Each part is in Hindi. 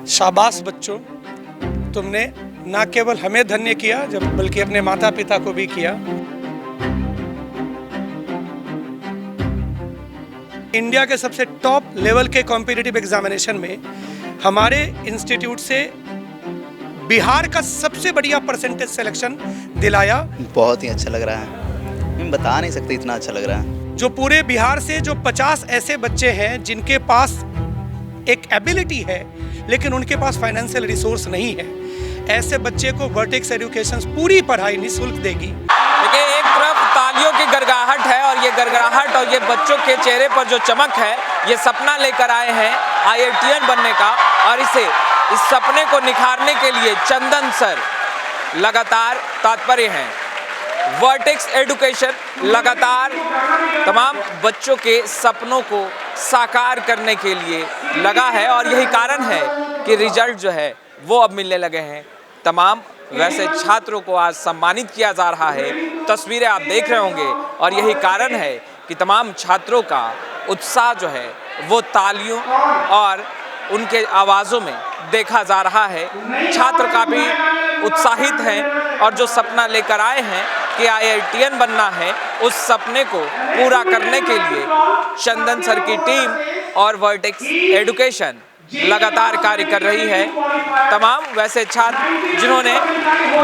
शाबाश बच्चों, तुमने न केवल हमें धन्य किया बल्कि अपने माता पिता को भी किया। इंडिया के सबसे टॉप लेवल के कॉम्पिटिटिव एग्जामिनेशन में हमारे इंस्टीट्यूट से बिहार का सबसे बढ़िया परसेंटेज सिलेक्शन दिलाया। बहुत ही अच्छा लग रहा है, मैं बता नहीं सकते, इतना अच्छा लग रहा है। जो पूरे बिहार से जो 50 ऐसे बच्चे हैं जिनके पास एक एबिलिटी है लेकिन उनके पास फाइनेंशियल रिसोर्स नहीं है, ऐसे बच्चे को वर्टेक्स एजुकेशन पूरी पढ़ाई निःशुल्क देगी। देखिए, एक तरफ तालियों की गड़गड़ाहट है और ये गड़गड़ाहट और ये बच्चों के चेहरे पर जो चमक है, ये सपना लेकर आए हैं IITian बनने का, और इस सपने को निखारने के लिए चंदन सर लगातार तत्पर हैं। वर्टेक्स एजुकेशन लगातार तमाम बच्चों के सपनों को साकार करने के लिए लगा है और यही कारण है कि रिजल्ट जो है वो अब मिलने लगे हैं। तमाम वैसे छात्रों को आज सम्मानित किया जा रहा है, तस्वीरें आप देख रहे होंगे, और यही कारण है कि तमाम छात्रों का उत्साह जो है वो तालियों और उनके आवाज़ों में देखा जा रहा है। छात्र काफ़ी उत्साहित हैं और जो सपना लेकर आए हैं कि IITian बनना है, उस सपने को पूरा करने के लिए चंदन सर की टीम और वर्टेक्स एजुकेशन लगातार कार्य कर रही है। तमाम वैसे छात्र जिन्होंने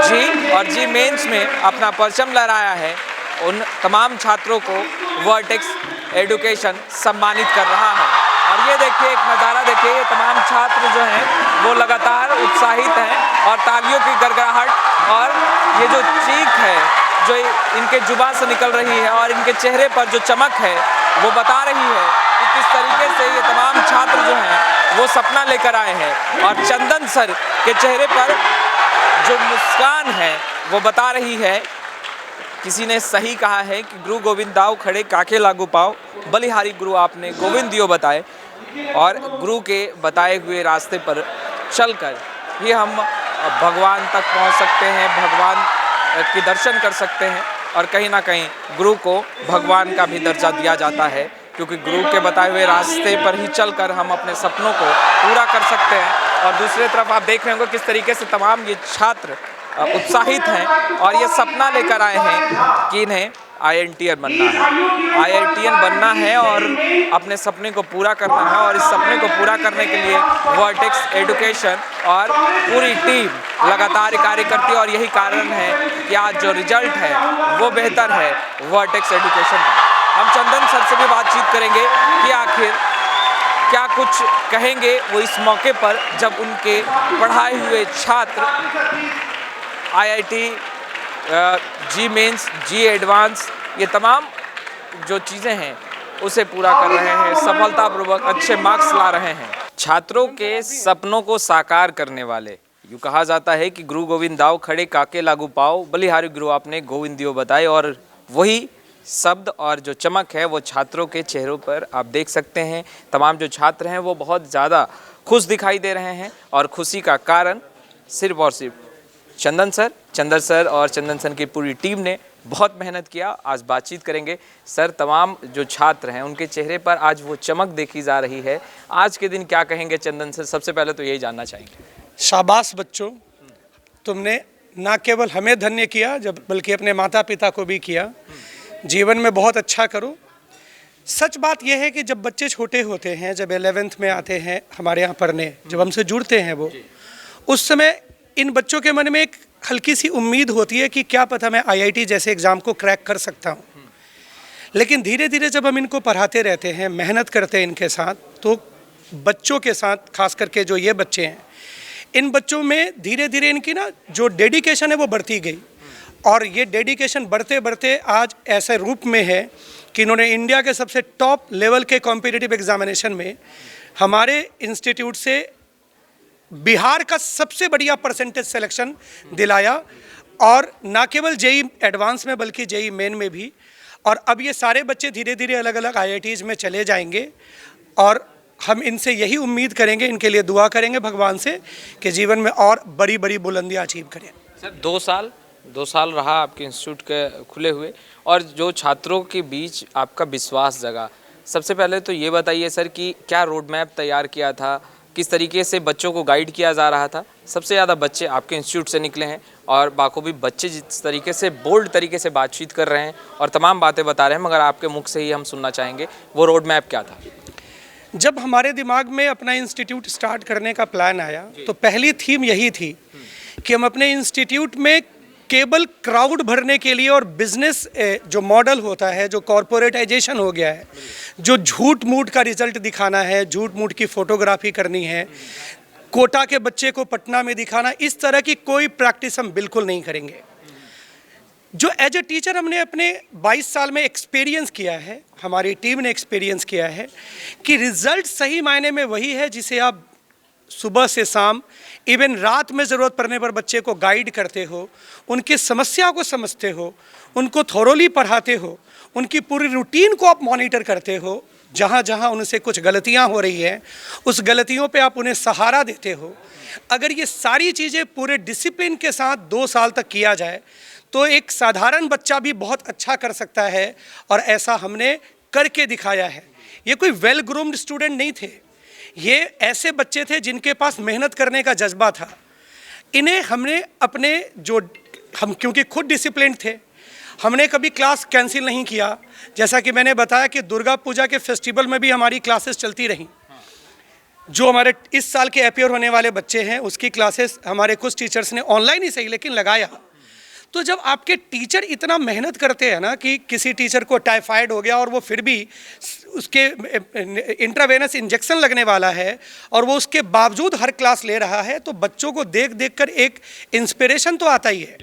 जी और जी मेंस में अपना परचम लहराया है, उन तमाम छात्रों को वर्टेक्स एजुकेशन सम्मानित कर रहा है। और ये देखिए, एक नज़ारा देखिए, ये तमाम छात्र जो हैं वो लगातार उत्साहित हैं और तालियों की गड़गड़ाहट और ये जो चीख है जो इनके जुबान से निकल रही है और इनके चेहरे पर जो चमक है वो बता रही है कि किस तरीके से ये तमाम छात्र जो हैं वो सपना लेकर आए हैं। और चंदन सर के चेहरे पर जो मुस्कान है वो बता रही है। किसी ने सही कहा है कि गुरु गोविंद दाव खड़े काके लागू पाओ, बलिहारी गुरु आपने गोविंद दियो बताए, और गुरु के बताए हुए रास्ते पर चलकर ही हम भगवान तक पहुंच सकते हैं, भगवान के दर्शन कर सकते हैं। और कहीं ना कहीं गुरु को भगवान का भी दर्जा दिया जाता है, क्योंकि गुरु के बताए हुए रास्ते पर ही चलकर हम अपने सपनों को पूरा कर सकते हैं। और दूसरी तरफ आप देख रहे होंगे किस तरीके से तमाम ये छात्र उत्साहित हैं और ये सपना लेकर आए हैं कि इन्हें IITian बनना है, IITian बनना है और अपने सपने को पूरा करना है। और इस सपने को पूरा करने के लिए वर्टेक्स एजुकेशन और पूरी टीम लगातार कार्य करती है, और यही कारण है कि आज जो रिजल्ट है वो बेहतर है वर्टेक्स एजुकेशन का। हम चंदन सर से भी बातचीत करेंगे कि आखिर क्या कुछ कहेंगे वो इस मौके पर, जब उनके पढ़ाए हुए छात्र IIT, जी मेंस, जी एडवांस, ये तमाम जो चीज़ें हैं उसे पूरा कर रहे हैं, सफलतापूर्वक अच्छे मार्क्स ला रहे हैं। छात्रों के सपनों को साकार करने वाले, यूँ कहा जाता है कि गुरु गोविंद दाव खड़े काके लागू पाओ, बलिहारी गुरु आपने गोविंद दियो बताए, और वही शब्द और जो चमक है वो छात्रों के चेहरों पर आप देख सकते हैं। तमाम जो छात्र हैं वो बहुत ज़्यादा खुश दिखाई दे रहे हैं, और खुशी का कारण सिर्फ और सिर्फ चंदन सर और चंदन सर की पूरी टीम ने बहुत मेहनत किया। आज बातचीत करेंगे सर, तमाम जो छात्र हैं उनके चेहरे पर आज वो चमक देखी जा रही है। आज के दिन क्या कहेंगे चंदन सर? सबसे पहले तो यही जानना चाहेंगे। शाबाश बच्चों, तुमने न केवल हमें धन्य किया बल्कि अपने माता पिता को भी किया। जीवन में बहुत अच्छा करो। सच बात यह है कि जब बच्चे छोटे होते हैं, जब 11th में आते हैं हमारे यहाँ पढ़ने, जब हमसे जुड़ते हैं वो, उस समय इन बच्चों के मन में एक हल्की सी उम्मीद होती है कि क्या पता मैं IIT जैसे एग्ज़ाम को क्रैक कर सकता हूँ। लेकिन धीरे धीरे जब हम इनको पढ़ाते रहते हैं, मेहनत करते हैं इनके साथ, तो बच्चों के साथ, खास करके जो ये बच्चे हैं, इन बच्चों में धीरे धीरे इनकी ना जो डेडिकेशन है वो बढ़ती गई। और ये डेडिकेशन बढ़ते बढ़ते आज ऐसे रूप में है कि इन्होंने इंडिया के सबसे टॉप लेवल के कॉम्पिटिटिव एग्जामिनेशन में हमारे इंस्टीट्यूट से बिहार का सबसे बढ़िया परसेंटेज सिलेक्शन दिलाया, और ना केवल JEE एडवांस में बल्कि JEE मेन में भी। और अब ये सारे बच्चे धीरे धीरे अलग अलग IITs में चले जाएंगे, और हम इनसे यही उम्मीद करेंगे, इनके लिए दुआ करेंगे भगवान से कि जीवन में और बड़ी बड़ी बुलंदियाँ अचीव करें। सर, 2 साल रहा आपके इंस्टीट्यूट के खुले हुए, और जो छात्रों के बीच आपका विश्वास जगा, सबसे पहले तो ये बताइए सर कि क्या रोड मैप तैयार किया था, किस तरीके से बच्चों को गाइड किया जा रहा था। सबसे ज़्यादा बच्चे आपके इंस्टीट्यूट से निकले हैं और बाखूबी बच्चे जिस तरीके से बोल्ड तरीके से बातचीत कर रहे हैं और तमाम बातें बता रहे हैं, मगर आपके मुख से ही हम सुनना चाहेंगे वो रोड मैप क्या था। जब हमारे दिमाग में अपना इंस्टीट्यूट स्टार्ट करने का प्लान आया तो पहली थीम यही थी कि हम अपने इंस्टीट्यूट में केवल क्राउड भरने के लिए और बिजनेस जो मॉडल होता है, जो कॉरपोरेटाइजेशन हो गया है, जो झूठ मूठ का रिजल्ट दिखाना है, झूठ मूठ की फोटोग्राफी करनी है, कोटा के बच्चे को पटना में दिखाना, इस तरह की कोई प्रैक्टिस हम बिल्कुल नहीं करेंगे। जो एज ए टीचर हमने अपने 22 साल में एक्सपीरियंस किया है, हमारी टीम ने एक्सपीरियंस किया है कि रिजल्ट सही मायने में वही है जिसे आप सुबह से शाम, इवन रात में ज़रूरत पड़ने पर बच्चे को गाइड करते हो, उनकी समस्या को समझते हो, उनको थोरोली पढ़ाते हो, उनकी पूरी रूटीन को आप मॉनिटर करते हो, जहाँ जहाँ उनसे कुछ गलतियाँ हो रही हैं उस गलतियों पे आप उन्हें सहारा देते हो। अगर ये सारी चीज़ें पूरे डिसिप्लिन के साथ 2 साल तक किया जाए तो एक साधारण बच्चा भी बहुत अच्छा कर सकता है और ऐसा हमने करके दिखाया है। ये कोई वेल ग्रूम्ड स्टूडेंट नहीं थे, ये ऐसे बच्चे थे जिनके पास मेहनत करने का जज्बा था। इन्हें हमने अपने हम क्योंकि खुद डिसिप्लिन थे, हमने कभी क्लास कैंसिल नहीं किया। जैसा कि मैंने बताया कि दुर्गा पूजा के फेस्टिवल में भी हमारी क्लासेस चलती रहीं। जो हमारे इस साल के अपियर होने वाले बच्चे हैं उसकी क्लासेस हमारे कुछ टीचर्स ने ऑनलाइन ही सही लेकिन लगाया। तो जब आपके टीचर इतना मेहनत करते हैं ना कि किसी टीचर को टाइफाइड हो गया और वो फिर भी उसके इंट्रावेनस इंजेक्शन लगने वाला है और वो उसके बावजूद हर क्लास ले रहा है, तो बच्चों को देख देख कर एक इंस्पिरेशन तो आता ही है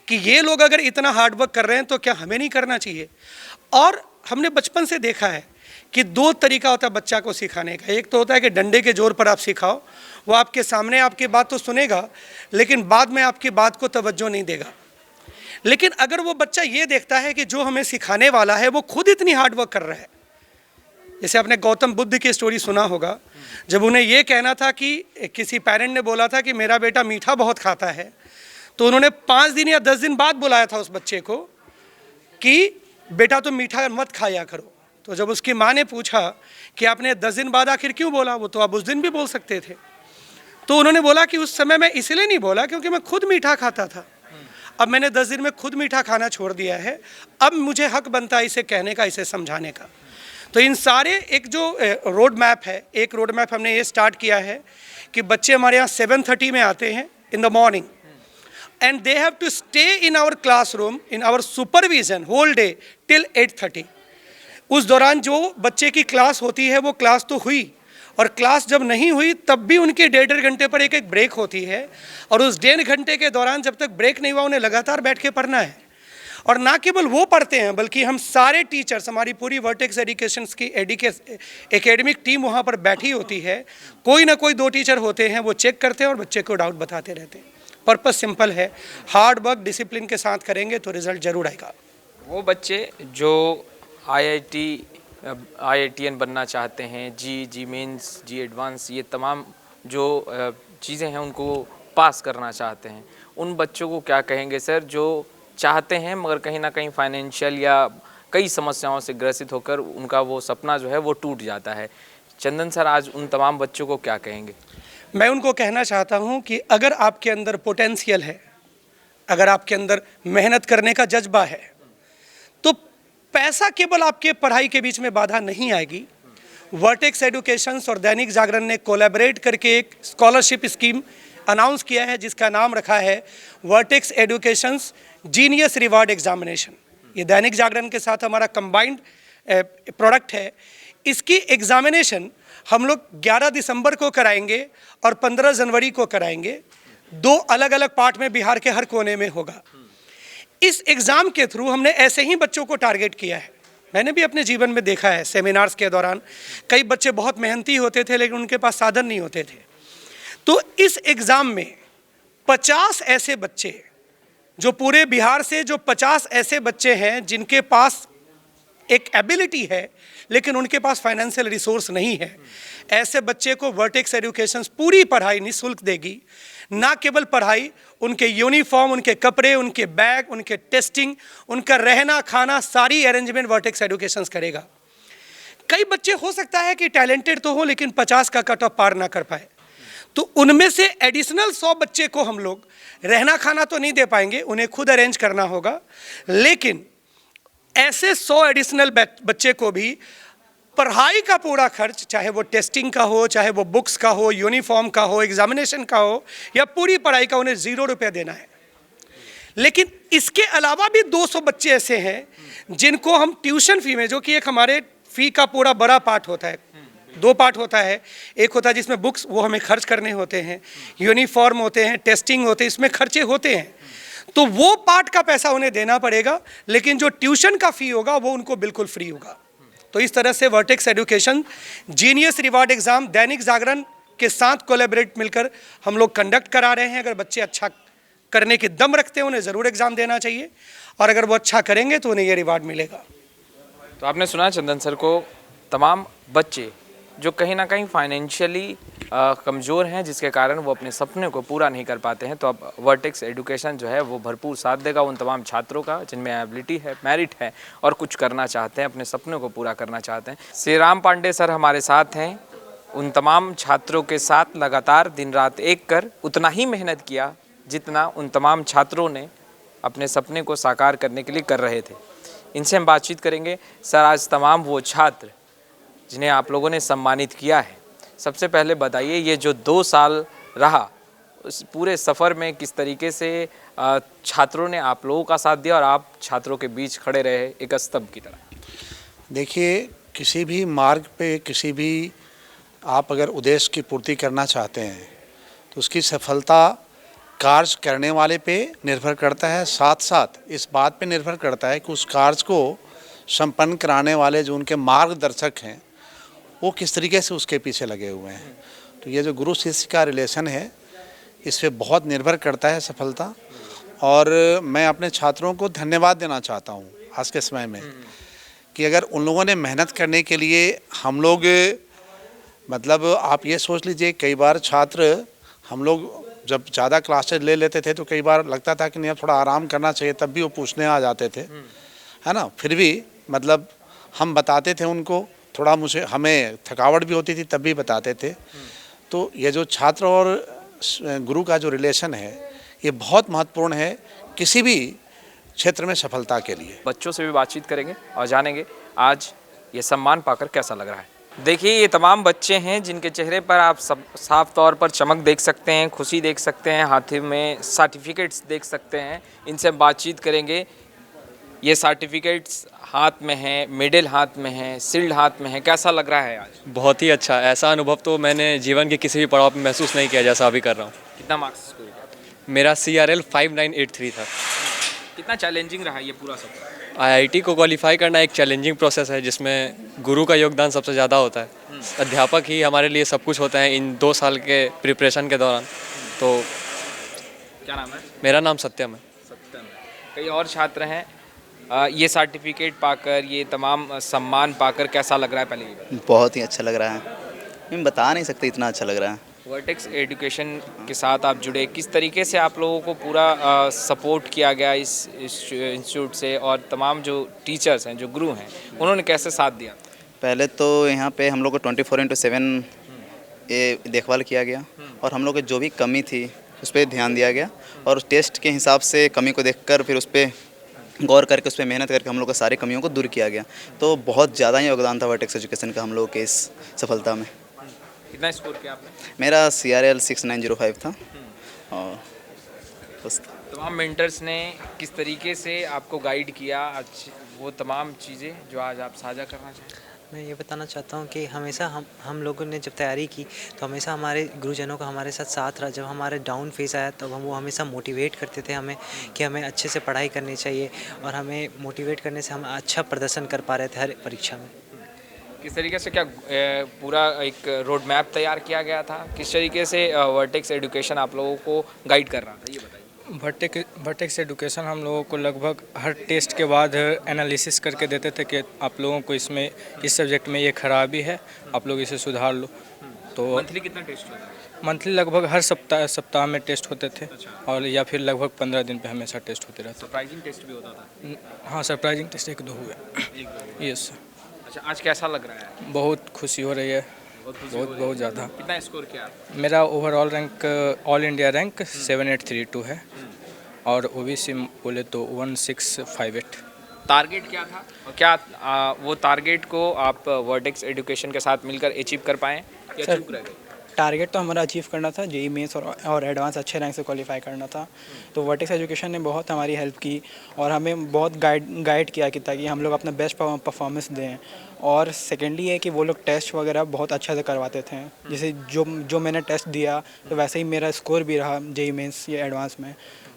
कि ये लोग अगर इतना हार्ड वर्क कर रहे हैं तो क्या हमें नहीं करना चाहिए। और हमने बचपन से देखा है कि 2 तरीका होता है बच्चा को सिखाने का। एक तो होता है कि डंडे के जोर पर आप सिखाओ, वो आपके सामने आपकी बात तो सुनेगा लेकिन बाद में आपकी बात को तवज्जो नहीं देगा। लेकिन अगर वो बच्चा ये देखता है कि जो हमें सिखाने वाला है वो खुद इतनी हार्ड वर्क कर रहा है, जैसे आपने गौतम बुद्ध की स्टोरी सुना होगा, जब उन्हें ये कहना था कि किसी पेरेंट ने बोला था कि मेरा बेटा मीठा बहुत खाता है, तो उन्होंने 5 दिन या 10 दिन बाद बुलाया था उस बच्चे को कि बेटा तुम मीठा मत खाया करो। तो जब उसकी माँ ने पूछा कि आपने 10 दिन बाद आखिर क्यों बोला, वो तो आप उस दिन भी बोल सकते थे। तो उन्होंने बोला कि उस समय मैं इसलिए नहीं बोला क्योंकि मैं खुद मीठा खाता था, अब मैंने 10 दिन में खुद मीठा खाना छोड़ दिया है, अब मुझे हक बनता है इसे कहने का, इसे समझाने का। तो इन सारे एक जो रोड मैप है, एक रोड मैप हमने ये स्टार्ट किया है कि बच्चे हमारे यहाँ 7:30 में आते हैं in the morning and they have to stay in our classroom in our supervision whole day till 8:30। उस दौरान जो बच्चे की क्लास होती है वो क्लास तो हुई, और क्लास जब नहीं हुई तब भी उनके 1.5 घंटे पर एक ब्रेक होती है, और उस 1.5 घंटे के दौरान जब तक ब्रेक नहीं हुआ उन्हें लगातार बैठ के पढ़ना है। और ना केवल वो पढ़ते हैं बल्कि हम सारे टीचर्स, हमारी पूरी वर्टेक्स एजुकेशन की एकेडमिक टीम वहाँ पर बैठी होती है। कोई ना कोई 2 टीचर होते हैं, वो चेक करते हैं और बच्चे को डाउट बताते रहते हैं। पर्पस सिंपल है, हार्ड वर्क डिसिप्लिन के साथ करेंगे तो रिजल्ट जरूर आएगा। वो बच्चे जो IITN बनना चाहते हैं, जी मेंस, जी एडवांस, ये तमाम जो चीज़ें हैं उनको पास करना चाहते हैं, उन बच्चों को क्या कहेंगे सर, जो चाहते हैं मगर कहीं ना कहीं फाइनेंशियल या कई समस्याओं से ग्रसित होकर उनका वो सपना जो है वो टूट जाता है। चंदन सर आज उन तमाम बच्चों को क्या कहेंगे? मैं उनको कहना चाहता हूँ कि अगर आपके अंदर पोटेंशियल है, अगर आपके अंदर मेहनत करने का जज्बा है, तो पैसा केवल आपके पढ़ाई के बीच में बाधा नहीं आएगी। वर्टेक्स एजुकेशंस और दैनिक जागरण ने कोलैबोरेट करके एक स्कॉलरशिप स्कीम अनाउंस किया है जिसका नाम रखा है vertex educations genius reward examination. ये दैनिक जागरण के साथ हमारा कंबाइंड प्रोडक्ट है। इसकी एग्जामिनेशन हम लोग 11 दिसंबर को कराएंगे और 15 जनवरी को कराएंगे। 2 अलग अलग पार्ट में बिहार के हर कोने में होगा। इस एग्ज़ाम के थ्रू हमने ऐसे ही बच्चों को टारगेट किया है। मैंने भी अपने जीवन में देखा है, सेमिनार्स के दौरान कई बच्चे बहुत मेहनती होते थे लेकिन उनके पास साधन नहीं होते थे। तो इस एग्ज़ाम में 50 ऐसे बच्चे, जो पूरे बिहार से जो 50 ऐसे बच्चे हैं जिनके पास एक एबिलिटी है लेकिन उनके पास फाइनेंशियल रिसोर्स नहीं है, ऐसे बच्चे को वर्टेक्स एजुकेशन पूरी पढ़ाई निःशुल्क देगी। ना केवल पढ़ाई, उनके यूनिफॉर्म, उनके कपड़े, उनके बैग, उनके टेस्टिंग, उनका रहना खाना, सारी अरेंजमेंट वर्टेक्स एजुकेशन करेगा। कई बच्चे हो सकता है कि टैलेंटेड तो हो लेकिन 50 का कट ऑफ पार ना कर पाए, तो उनमें से एडिशनल 100 बच्चे को हम लोग रहना खाना तो नहीं दे पाएंगे, उन्हें खुद अरेंज करना होगा, लेकिन ऐसे 100 एडिशनल बच्चे को भी पढ़ाई का पूरा खर्च, चाहे वो टेस्टिंग का हो, चाहे वो बुक्स का हो, यूनिफॉर्म का हो, एग्जामिनेशन का हो, या पूरी पढ़ाई का, उन्हें 0 रुपया देना है। लेकिन इसके अलावा भी 200 बच्चे ऐसे हैं जिनको हम ट्यूशन फी में, जो कि एक हमारे फी का पूरा बड़ा पार्ट होता है, 2 पार्ट होता है, एक होता है जिसमें बुक्स वो हमें खर्च करने होते हैं, यूनिफॉर्म होते हैं, टेस्टिंग होते हैं, इसमें खर्चे होते हैं, तो वो पार्ट का पैसा उन्हें देना पड़ेगा, लेकिन जो ट्यूशन का फी होगा वो उनको बिल्कुल फ्री होगा। तो इस तरह से vertex education genius reward exam Dainik Jagran के साथ कोलैबोरेट मिलकर हम लोग कंडक्ट करा रहे हैं। अगर बच्चे अच्छा करने की दम रखते हैं उन्हें ज़रूर एग्ज़ाम देना चाहिए, और अगर वो अच्छा करेंगे तो उन्हें ये रिवार्ड मिलेगा। तो आपने सुना चंदन सर को, तमाम बच्चे जो कहीं ना कहीं फाइनेंशियली कमज़ोर हैं, जिसके कारण वो अपने सपने को पूरा नहीं कर पाते हैं, तो अब वर्टेक्स एजुकेशन जो है वो भरपूर साथ देगा उन तमाम छात्रों का जिनमें एबिलिटी है, मेरिट है और कुछ करना चाहते हैं, अपने सपनों को पूरा करना चाहते हैं। श्री राम पांडे सर हमारे साथ हैं, उन तमाम छात्रों के साथ लगातार दिन रात एक कर उतना ही मेहनत किया जितना उन तमाम छात्रों ने अपने सपने को साकार करने के लिए कर रहे थे। इनसे हम बातचीत करेंगे। सर, आज तमाम वो छात्र जिन्हें आप लोगों ने सम्मानित किया है, सबसे पहले बताइए ये जो 2 साल रहा उस पूरे सफ़र में किस तरीके से छात्रों ने आप लोगों का साथ दिया और आप छात्रों के बीच खड़े रहे एक स्तंभ की तरह। देखिए, किसी भी मार्ग पे, किसी भी आप अगर उद्देश्य की पूर्ति करना चाहते हैं तो उसकी सफलता कार्य करने वाले पे निर्भर करता है, साथ साथ इस बात पे निर्भर करता है कि उस कार्य को संपन्न कराने वाले जो उनके मार्गदर्शक हैं वो किस तरीके से उसके पीछे लगे हुए हैं। तो ये जो गुरु शिष्य का रिलेशन है इस पे बहुत निर्भर करता है सफलता, और मैं अपने छात्रों को धन्यवाद देना चाहता हूँ आज के समय में कि अगर उन लोगों ने मेहनत करने के लिए हम लोग, मतलब आप ये सोच लीजिए, कई बार छात्र हम लोग जब ज़्यादा क्लासेज ले लेते थे तो कई बार लगता था कि नहीं अब थोड़ा आराम करना चाहिए, तब भी वो पूछने आ जाते थे, है ना। फिर भी मतलब हम बताते थे उनको, थोड़ा हमें थकावट भी होती थी तब भी बताते थे। तो ये जो छात्र और गुरु का जो रिलेशन है ये बहुत महत्वपूर्ण है किसी भी क्षेत्र में सफलता के लिए। बच्चों से भी बातचीत करेंगे और जानेंगे आज ये सम्मान पाकर कैसा लग रहा है। देखिए, ये तमाम बच्चे हैं जिनके चेहरे पर आप सब साफ तौर पर चमक देख सकते हैं, खुशी देख सकते हैं, हाथों में सर्टिफिकेट्स देख सकते हैं। इनसे बातचीत करेंगे। ये सर्टिफिकेट्स हाथ में हैं, मेडल हाथ में हैं, शील्ड हाथ में है, कैसा लग रहा है आज? बहुत ही अच्छा। ऐसा अनुभव तो मैंने जीवन के किसी भी पड़ाव में महसूस नहीं किया जैसा अभी कर रहा हूँ। कितना मार्क्स स्कोर किया? मेरा CRL 5983 था। कितना चैलेंजिंग रहा ये पूरा सब? IIT को क्वालिफाई करना एक चैलेंजिंग प्रोसेस है जिसमें गुरु का योगदान सबसे ज़्यादा होता है। अध्यापक ही हमारे लिए सब कुछ होता है इन 2 साल के प्रिपरेशन के दौरान। तो क्या नाम है? मेरा नाम सत्यम है। सत्यम। कई और छात्र हैं, ये सर्टिफिकेट पाकर, ये तमाम सम्मान पाकर कैसा लग रहा है? पहले ये बहुत ही अच्छा लग रहा है, मैं बता नहीं सकते इतना अच्छा लग रहा है। वर्टेक्स एजुकेशन के साथ आप जुड़े, किस तरीके से आप लोगों को पूरा सपोर्ट किया गया इस इंस्टीट्यूट से, और तमाम जो टीचर्स हैं, जो गुरु हैं, उन्होंने कैसे साथ दिया? पहले तो यहाँ पे हम लोग को 24/7 ये देखभाल किया गया, और हम लोग की जो भी कमी थी उस पर ध्यान दिया गया, और उस टेस्ट के हिसाब से कमी को देखकर फिर उस पर गौर करके उस पर मेहनत करके हम लोग को सारी कमियों को दूर किया गया। तो बहुत ज़्यादा ही योगदान था वर्टेक्स एजुकेशन का हम लोग के इस सफलता में। कितना स्कोर किया आपने? मेरा CRL 6905 था। और बस तमाम मेंटर्स ने किस तरीके से आपको गाइड किया, वो तमाम चीज़ें जो आज आप साझा करना चाहें? मैं ये बताना चाहता हूँ कि हमेशा हम लोगों ने जब तैयारी की तो हमेशा हमारे गुरुजनों का हमारे साथ रहा। जब हमारे डाउन फेज़ आया तब वो हमेशा मोटिवेट करते थे हमें कि हमें अच्छे से पढ़ाई करनी चाहिए, और हमें मोटिवेट करने से हम अच्छा प्रदर्शन कर पा रहे थे हर परीक्षा में। किस तरीके से, क्या पूरा एक रोड मैप तैयार किया गया था? किस तरीके से वर्टेक्स एजुकेशन आप लोगों को गाइड कर रहा था, ये बताइए। वर्टेक्स एजुकेशन हम लोगों को लगभग हर टेस्ट के बाद एनालिसिस करके देते थे कि आप लोगों को इसमें, इस सब्जेक्ट में ये खराबी है, आप लोग इसे सुधार लो। तो मंथली कितना टेस्ट होता है? मंथली लगभग हर सप्ताह में टेस्ट होते थे। अच्छा। और या फिर लगभग 15 दिन पे हमेशा टेस्ट होते रहते। सरप्राइजिंग टेस्ट भी होता था? हाँ, सरप्राइजिंग टेस्ट 1-2 हुए। यस। अच्छा, आज कैसा लग रहा है? बहुत खुशी हो रही है, बहुत ज़्यादा। कितना स्कोर किया? मेरा overall rank all India rank 7832 है और ओबीसी बोले तो 1658। टारगेट क्या था और क्या वो टारगेट को आप वर्टेक्स एजुकेशन के साथ मिलकर अचीव कर पाए या सर, चूक रह गए? टारगेट तो हमारा अचीव करना था, जेई मेंस और एडवांस अच्छे रैंक से क्वालिफाई करना था। तो वर्टेक्स एजुकेशन ने बहुत हमारी हेल्प की और हमें बहुत गाइड किया कि ताकि हम लोग अपना बेस्ट परफॉर्मेंस दें। और सेकेंडली है कि वो लोग टेस्ट वगैरह बहुत अच्छा से करवाते थे, जैसे जो मैंने टेस्ट दिया तो वैसे ही मेरा स्कोर भी रहा जेई मेंस या एडवांस में।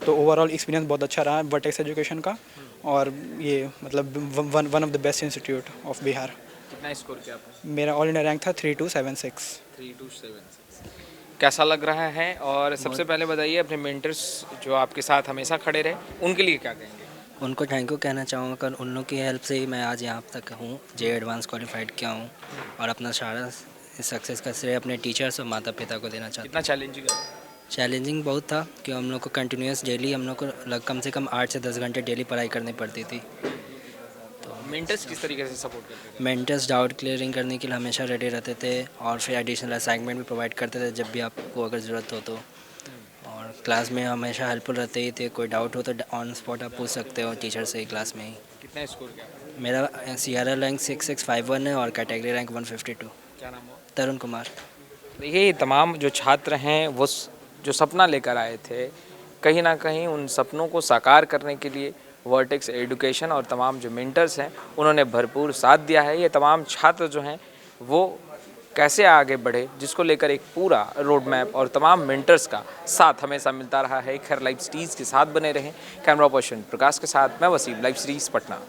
तो ओवरऑल एक्सपीरियंस बहुत अच्छा रहा वर्टेक्स एजुकेशन का और ये मतलब one of the best institute of Bihar. कितना स्कोर किया आपने? मेरा ऑल इंडिया रैंक था 3276। 3276। कैसा लग रहा है? और सबसे पहले बताइए अपने मेंटर्स जो आपके साथ हमेशा खड़े रहे उनके लिए क्या कहेंगे? उनको थैंक यू कहना चाहूँगा, कारण उन लोग की हेल्प से ही मैं आज यहाँ तक हूँ, जे एडवांस क्वालिफाइड किया हूँ और अपना सारा सक्सेस का श्रेय अपने टीचर्स और माता पिता को देना चाहता हूँ। कितना चैलेंजिंग है? चैलेंजिंग बहुत था कि हम लोग को कंटिन्यूस डेली हम लोग को कम से कम 8 से 10 घंटे डेली पढ़ाई करनी पड़ती थी। मेंटर्स किस तरीके से सपोर्ट करते थे? मेंटर्स डाउट क्लियरिंग करने के लिए हमेशा रेडी रहते थे और फिर एडिशनल असाइनमेंट भी प्रोवाइड करते थे जब भी आपको अगर ज़रूरत हो तो। और क्लास में हमेशा हेल्पफुल रहते ही थे, कोई डाउट हो तो ऑन स्पॉट आप पूछ सकते हो टीचर से क्लास में ही। कितना स्कोर किया? मेरा CRL रैंक 6651 है और कैटेगरी रैंक 152। क्या नाम हो? तरुण कुमार। ये तमाम जो छात्र हैं वो जो सपना लेकर आए थे, कहीं ना कहीं उन सपनों को साकार करने के लिए वर्टेक्स एजुकेशन और तमाम जो मेंटर्स हैं उन्होंने भरपूर साथ दिया है। ये तमाम छात्र जो हैं वो कैसे आगे बढ़े जिसको लेकर एक पूरा रोड मैप और तमाम मेंटर्स का साथ हमेशा मिलता रहा है। खैर लाइव सीरीज़ के साथ बने रहें। कैमरा पर्सन प्रकाश के साथ मैं वसीम, लाइव सीरीज़ पटना।